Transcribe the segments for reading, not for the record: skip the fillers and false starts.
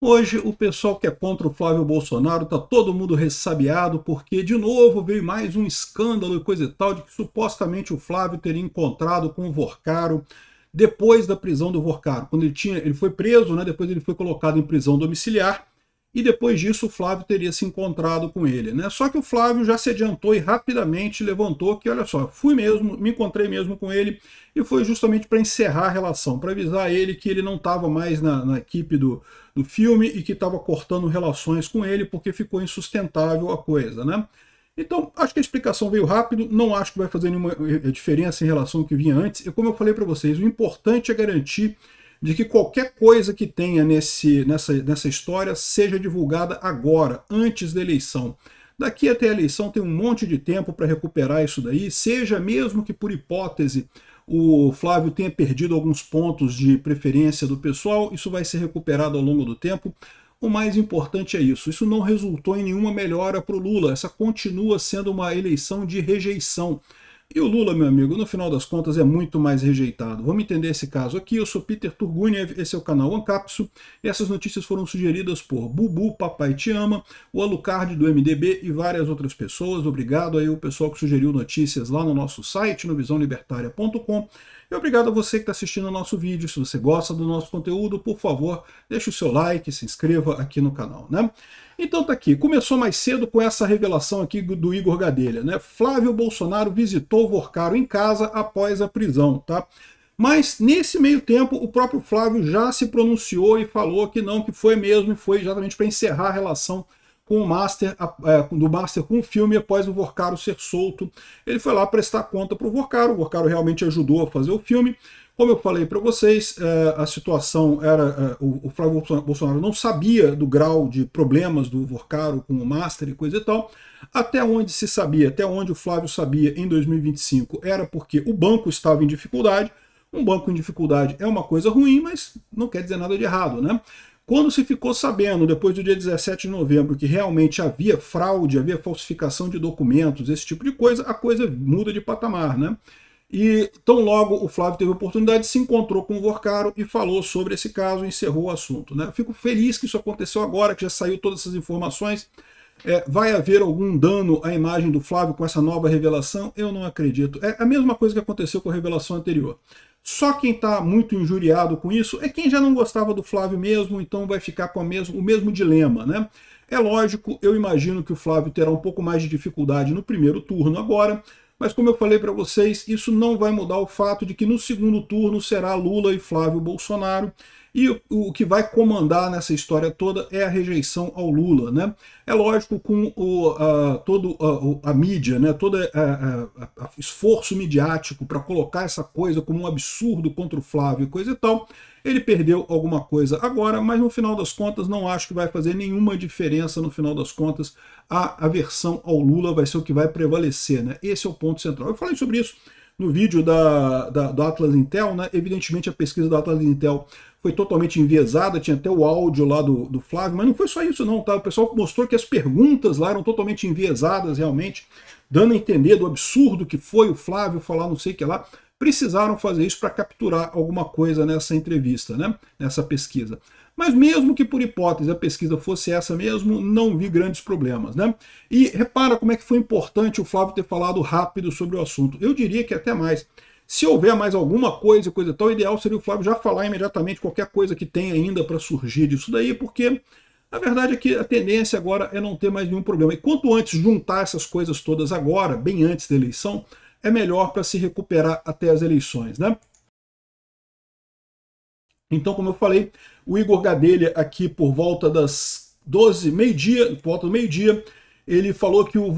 Hoje o pessoal que é contra o Flávio Bolsonaro está todo mundo ressabiado porque de novo veio mais um escândalo e coisa e tal de que supostamente o Flávio teria encontrado com o Vorcaro depois da prisão do Vorcaro. Quando ele foi preso, né, depois ele foi colocado em prisão domiciliar e depois disso o Flávio teria se encontrado com ele, né? Só que o Flávio já se adiantou e rapidamente levantou que, olha só, fui mesmo, me encontrei mesmo com ele e foi justamente para encerrar a relação, para avisar ele que ele não estava mais na equipe do filme e que estava cortando relações com ele porque ficou insustentável a coisa, né? Então, acho que a explicação veio rápido, não acho que vai fazer nenhuma diferença em relação ao que vinha antes, e como eu falei para vocês, o importante é garantir de que qualquer coisa que tenha nessa história seja divulgada agora, antes da eleição. Daqui até a eleição tem um monte de tempo para recuperar isso daí, seja mesmo que por hipótese o Flávio tenha perdido alguns pontos de preferência do pessoal, isso vai ser recuperado ao longo do tempo. O mais importante é isso não resultou em nenhuma melhora para o Lula, essa continua sendo uma eleição de rejeição. E o Lula, meu amigo, no final das contas é muito mais rejeitado. Vamos entender esse caso aqui. Eu sou Peter Turguniev, esse é o canal Ancapsu. Essas notícias foram sugeridas por Bubu, Papai Te Ama, o Alucard do MDB e várias outras pessoas. Obrigado aí ao pessoal que sugeriu notícias lá no nosso site, no visãolibertaria.com. E obrigado a você que está assistindo ao nosso vídeo. Se você gosta do nosso conteúdo, por favor, deixe o seu like, se inscreva aqui no canal, né? Então tá aqui, começou mais cedo com essa revelação aqui do Igor Gadelha, né? Flávio Bolsonaro visitou Vorcaro em casa após a prisão, tá? Mas nesse meio tempo o próprio Flávio já se pronunciou e falou que não, que foi mesmo, e foi exatamente para encerrar a relação com o Master, do Master com o filme após o Vorcaro ser solto. Ele foi lá prestar conta para o Vorcaro realmente ajudou a fazer o filme. Como eu falei para vocês, a situação era, o Flávio Bolsonaro não sabia do grau de problemas do Vorcaro com o Master e coisa e tal. Até onde se sabia, até onde o Flávio sabia em 2025, era porque o banco estava em dificuldade. Um banco em dificuldade é uma coisa ruim, mas não quer dizer nada de errado, né? Quando se ficou sabendo, depois do dia 17 de novembro, que realmente havia fraude, havia falsificação de documentos, esse tipo de coisa, a coisa muda de patamar, né? E tão logo o Flávio teve a oportunidade, se encontrou com o Vorcaro e falou sobre esse caso e encerrou o assunto, né? Eu fico feliz que isso aconteceu agora, que já saiu todas essas informações. Vai haver algum dano à imagem do Flávio com essa nova revelação? Eu não acredito. É a mesma coisa que aconteceu com a revelação anterior. Só quem está muito injuriado com isso é quem já não gostava do Flávio mesmo, então vai ficar com o mesmo dilema, né? É lógico, eu imagino que o Flávio terá um pouco mais de dificuldade no primeiro turno agora, mas como eu falei para vocês, isso não vai mudar o fato de que no segundo turno será Lula e Flávio Bolsonaro, e o que vai comandar nessa história toda é a rejeição ao Lula, né? É lógico, com toda a mídia, né? Todo esforço midiático para colocar essa coisa como um absurdo contra o Flávio e coisa e tal, ele perdeu alguma coisa agora, mas no final das contas não acho que vai fazer nenhuma diferença. No final das contas, a aversão ao Lula vai ser o que vai prevalecer, né? Esse é o ponto central. Eu falei sobre isso no vídeo do Atlas Intel, né? Evidentemente a pesquisa do Atlas Intel foi totalmente enviesada, tinha até o áudio lá do Flávio, mas não foi só isso não, tá? O pessoal mostrou que as perguntas lá eram totalmente enviesadas realmente, dando a entender do absurdo que foi o Flávio falar não sei o que lá. Precisaram fazer isso para capturar alguma coisa nessa entrevista, né? Nessa pesquisa. Mas mesmo que por hipótese a pesquisa fosse essa mesmo, não vi grandes problemas, né? E repara como é que foi importante o Flávio ter falado rápido sobre o assunto. Eu diria que até mais. Se houver mais alguma coisa e tal, o ideal seria o Flávio já falar imediatamente qualquer coisa que tem ainda para surgir disso daí, porque a verdade é que a tendência agora é não ter mais nenhum problema. E quanto antes juntar essas coisas todas agora, bem antes da eleição, é melhor para se recuperar até as eleições, né? Então, como eu falei, o Igor Gadelha aqui por volta das 12, meio-dia, por volta do meio-dia, ele falou que o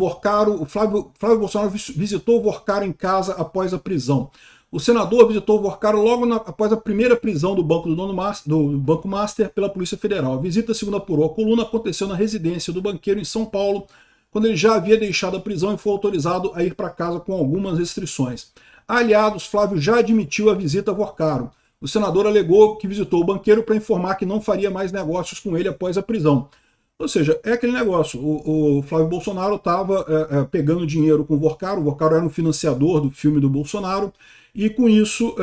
Flávio Bolsonaro visitou o Vorcaro em casa após a prisão. O senador visitou o Vorcaro logo após a primeira prisão do Banco Master pela Polícia Federal. A visita, segundo apurou a coluna, aconteceu na residência do banqueiro em São Paulo, quando ele já havia deixado a prisão e foi autorizado a ir para casa com algumas restrições. Aliados, Flávio já admitiu a visita a Vorcaro. O senador alegou que visitou o banqueiro para informar que não faria mais negócios com ele após a prisão. Ou seja, é aquele negócio, o Flávio Bolsonaro estava pegando dinheiro com o Vorcaro era um financiador do filme do Bolsonaro, e com isso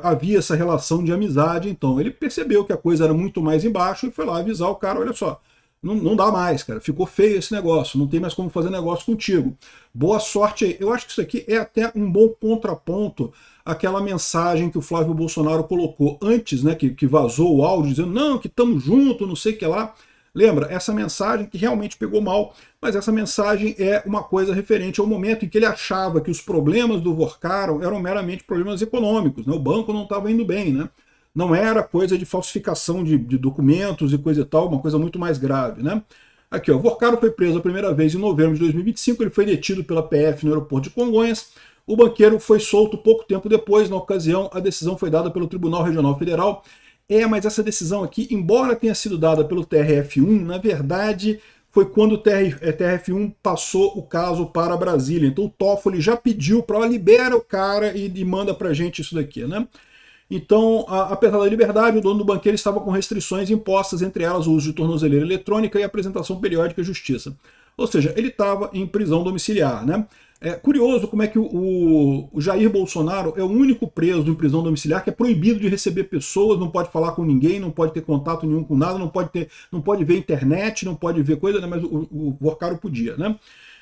havia essa relação de amizade, então ele percebeu que a coisa era muito mais embaixo e foi lá avisar o cara, olha só, não dá mais, cara, ficou feio esse negócio, não tem mais como fazer negócio contigo. Boa sorte aí. Eu acho que isso aqui é até um bom contraponto àquela mensagem que o Flávio Bolsonaro colocou antes, né, que vazou o áudio, dizendo, não, que estamos juntos, não sei o que lá. Lembra? Essa mensagem que realmente pegou mal, mas essa mensagem é uma coisa referente ao momento em que ele achava que os problemas do Vorcaro eram meramente problemas econômicos, né? O banco não estava indo bem, né? Não era coisa de falsificação de documentos e coisa e tal, uma coisa muito mais grave, né? Aqui, ó, Vorcaro foi preso a primeira vez em novembro de 2025, ele foi detido pela PF no aeroporto de Congonhas. O banqueiro foi solto pouco tempo depois, na ocasião a decisão foi dada pelo Tribunal Regional Federal. Mas essa decisão aqui, embora tenha sido dada pelo TRF1, na verdade foi quando o TRF1 passou o caso para Brasília. Então o Toffoli já pediu para libera o cara e manda para a gente isso daqui, né? Então, apesar da liberdade, o dono do banqueiro estava com restrições impostas, entre elas o uso de tornozeleira eletrônica e apresentação periódica à justiça. Ou seja, ele estava em prisão domiciliar, né? É curioso como é que o Jair Bolsonaro é o único preso em prisão domiciliar que é proibido de receber pessoas, não pode falar com ninguém, não pode ter contato nenhum com nada, não pode ver internet, não pode ver coisa, né? Mas o Vorcaro podia, né?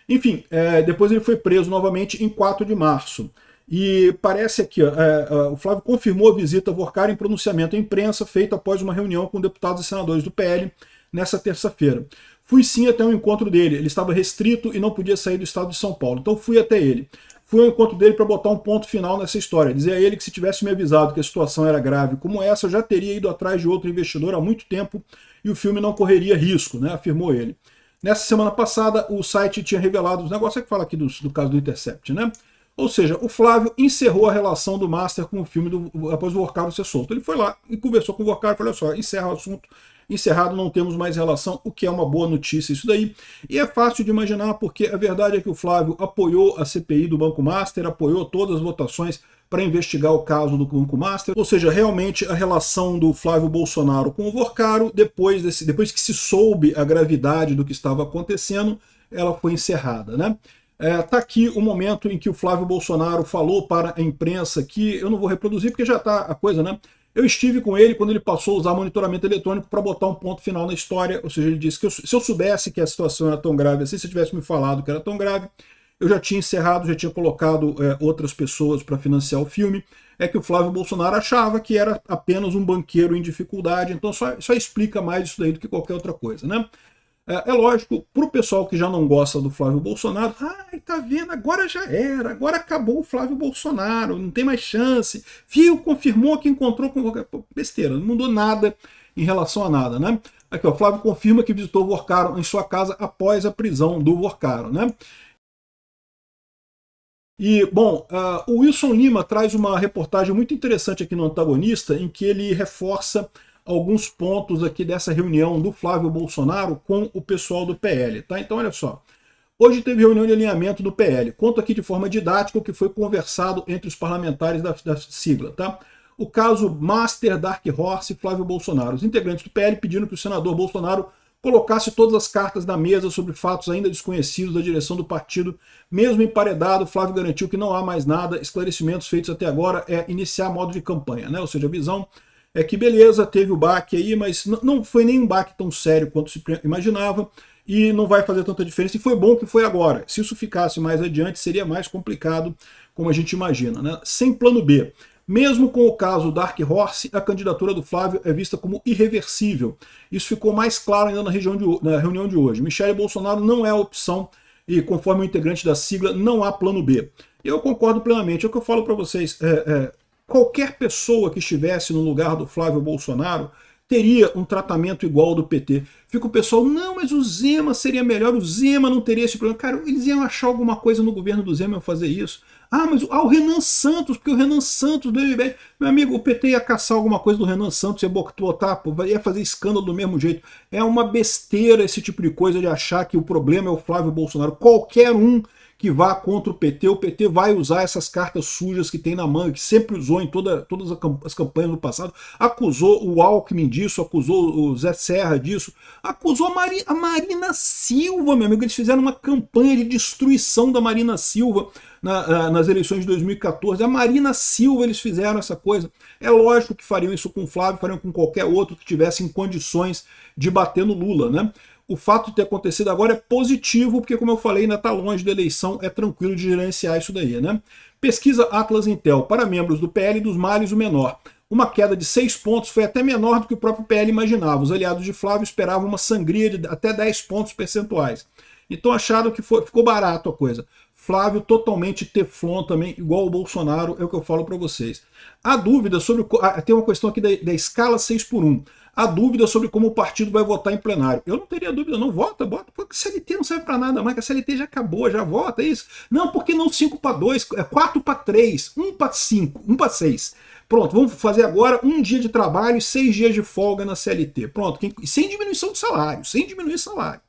Enfim, depois ele foi preso novamente em 4 de março. E parece aqui, o Flávio confirmou a visita a Vorcaro em pronunciamento à imprensa feito após uma reunião com deputados e senadores do PL nessa terça-feira. Fui sim até o encontro dele, ele estava restrito e não podia sair do estado de São Paulo, então fui até ele. Fui ao encontro dele para botar um ponto final nessa história, dizer a ele que se tivesse me avisado que a situação era grave como essa, eu já teria ido atrás de outro investidor há muito tempo e o filme não correria risco, né, afirmou ele. Nessa semana passada, o site tinha revelado os negócios que fala aqui do caso do Intercept, né? Ou seja, o Flávio encerrou a relação do Master com o filme após o Vorcaro ser solto. Ele foi lá e conversou com o Vorcaro e falou, olha só, encerra o assunto, encerrado, não temos mais relação, o que é uma boa notícia isso daí. E é fácil de imaginar porque a verdade é que o Flávio apoiou a CPI do Banco Master, apoiou todas as votações para investigar o caso do Banco Master, ou seja, realmente a relação do Flávio Bolsonaro com o Vorcaro, depois que se soube a gravidade do que estava acontecendo, ela foi encerrada, né? Tá aqui o momento em que o Flávio Bolsonaro falou para a imprensa, que eu não vou reproduzir porque já está a coisa, né? Eu estive com ele quando ele passou a usar monitoramento eletrônico para botar um ponto final na história, ou seja, ele disse que se eu soubesse que a situação era tão grave assim, se eu tivesse me falado que era tão grave, eu já tinha encerrado, já tinha colocado outras pessoas para financiar o filme. É que o Flávio Bolsonaro achava que era apenas um banqueiro em dificuldade, então só explica mais isso daí do que qualquer outra coisa, né? É lógico, para o pessoal que já não gosta do Flávio Bolsonaro, ai, tá vendo, agora já era, agora acabou o Flávio Bolsonaro, não tem mais chance, viu, confirmou que encontrou com... Besteira, não mudou nada em relação a nada, né? Aqui, ó, o Flávio confirma que visitou o Vorcaro em sua casa após a prisão do Vorcaro, né? E, bom, o Wilson Lima traz uma reportagem muito interessante aqui no Antagonista, em que ele reforça alguns pontos aqui dessa reunião do Flávio Bolsonaro com o pessoal do PL, tá? Então, olha só. Hoje teve reunião de alinhamento do PL. Conto aqui de forma didática o que foi conversado entre os parlamentares da sigla, tá? O caso Master, Dark Horse e Flávio Bolsonaro. Os integrantes do PL pediram que o senador Bolsonaro colocasse todas as cartas na mesa sobre fatos ainda desconhecidos da direção do partido. Mesmo emparedado, Flávio garantiu que não há mais nada. Esclarecimentos feitos até agora é iniciar modo de campanha, né? Ou seja, a visão é que beleza, teve o baque aí, mas não foi nem um baque tão sério quanto se imaginava e não vai fazer tanta diferença. E foi bom que foi agora. Se isso ficasse mais adiante, seria mais complicado, como a gente imagina, né? Sem plano B. Mesmo com o caso Dark Horse, a candidatura do Flávio é vista como irreversível. Isso ficou mais claro ainda na reunião de hoje. Michele Bolsonaro não é a opção e, conforme o integrante da sigla, não há plano B. Eu concordo plenamente. É o que eu falo para vocês. Qualquer pessoa que estivesse no lugar do Flávio Bolsonaro teria um tratamento igual ao do PT. Fica o pessoal, não, mas o Zema seria melhor, o Zema não teria esse problema. Cara, eles iam achar alguma coisa no governo do Zema e fazer isso. Mas o Renan Santos, porque o Renan Santos do MBL, meu amigo, o PT ia caçar alguma coisa do Renan Santos, ia botar, ia fazer escândalo do mesmo jeito. É uma besteira esse tipo de coisa de achar que o problema é o Flávio Bolsonaro. Qualquer um que vá contra o PT vai usar essas cartas sujas que tem na manga, que sempre usou em todas as campanhas do passado, acusou o Alckmin disso, acusou o Zé Serra disso, acusou a Marina Silva, meu amigo, eles fizeram uma campanha de destruição da Marina Silva nas eleições de 2014, a Marina Silva eles fizeram essa coisa. É lógico que fariam isso com o Flávio, fariam com qualquer outro que tivesse em condições de bater no Lula, né? O fato de ter acontecido agora é positivo, porque, como eu falei, ainda está longe da eleição, é tranquilo de gerenciar isso daí, né? Pesquisa Atlas Intel para membros do PL dos males o menor. Uma queda de 6 pontos foi até menor do que o próprio PL imaginava. Os aliados de Flávio esperavam uma sangria de até 10 pontos percentuais. Então acharam que ficou barato a coisa. Flávio totalmente teflon também, igual o Bolsonaro, é o que eu falo para vocês. Há dúvida sobre... Tem uma questão aqui da escala 6:1. Há dúvida sobre como o partido vai votar em plenário. Eu não teria dúvida, não. Bota. Porque a CLT não serve para nada mais, que a CLT já acabou, já vota, é isso. Não, porque não 5-2, 4-3, 1-5, 1-6. Pronto, vamos fazer agora um dia de trabalho e 6 dias de folga na CLT. Pronto, sem diminuição de salário, sem diminuir salário.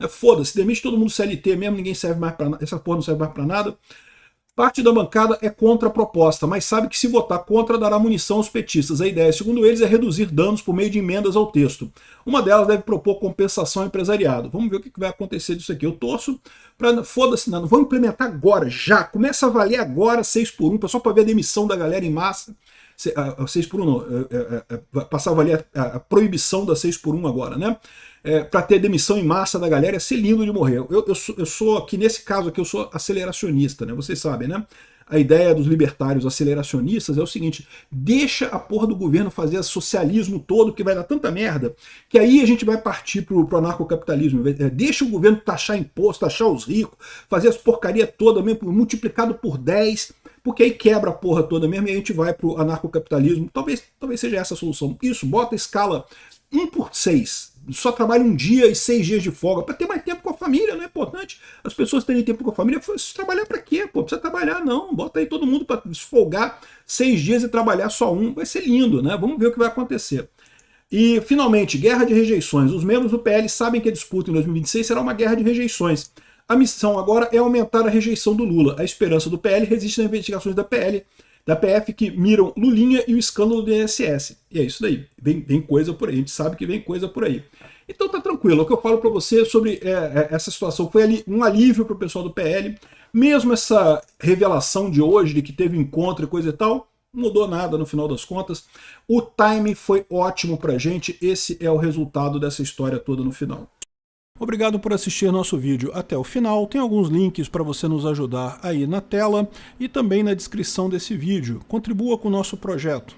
Foda-se, demite todo mundo CLT mesmo, ninguém serve mais para nada, essa porra não serve mais para nada. Parte da bancada é contra a proposta, mas sabe que se votar contra dará munição aos petistas. A ideia, segundo eles, é reduzir danos por meio de emendas ao texto. Uma delas deve propor compensação ao empresariado. Vamos ver o que vai acontecer disso aqui. Eu torço para... Foda-se, não. Vamos implementar agora, já. Começa a valer agora 6x1, só para ver a demissão da galera em massa. 6x1 não, passar a valer a proibição da 6x1 agora, né? Para ter demissão em massa da galera, é ser lindo de morrer. Eu sou aqui, nesse caso aqui, eu sou aceleracionista, né? Vocês sabem, né? A ideia dos libertários aceleracionistas é o seguinte: deixa a porra do governo fazer esse socialismo todo, que vai dar tanta merda, que aí a gente vai partir pro anarcocapitalismo. Deixa o governo taxar imposto, taxar os ricos, fazer as porcaria toda mesmo, multiplicado por 10, porque aí quebra a porra toda mesmo e a gente vai pro anarcocapitalismo. Talvez seja essa a solução. Isso, bota a escala 1/6. Só trabalha um dia e 6 dias de folga, para ter mais tempo com a família, não é importante? As pessoas terem tempo com a família, trabalhar para quê? Pô, precisa trabalhar não, bota aí todo mundo para folgar 6 dias e trabalhar só um, vai ser lindo, né? Vamos ver o que vai acontecer. E, finalmente, guerra de rejeições. Os membros do PL sabem que a disputa em 2026 será uma guerra de rejeições. A missão agora é aumentar a rejeição do Lula. A esperança do PL resiste nas investigações da PF que miram Lulinha e o escândalo do INSS. E é isso daí. Vem coisa por aí. A gente sabe que vem coisa por aí. Então tá tranquilo. O que eu falo para você sobre essa situação foi um alívio para o pessoal do PL. Mesmo essa revelação de hoje, de que teve encontro e coisa e tal, não mudou nada no final das contas. O timing foi ótimo pra gente. Esse é o resultado dessa história toda no final. Obrigado por assistir nosso vídeo até o final. Tem alguns links para você nos ajudar aí na tela e também na descrição desse vídeo. Contribua com o nosso projeto.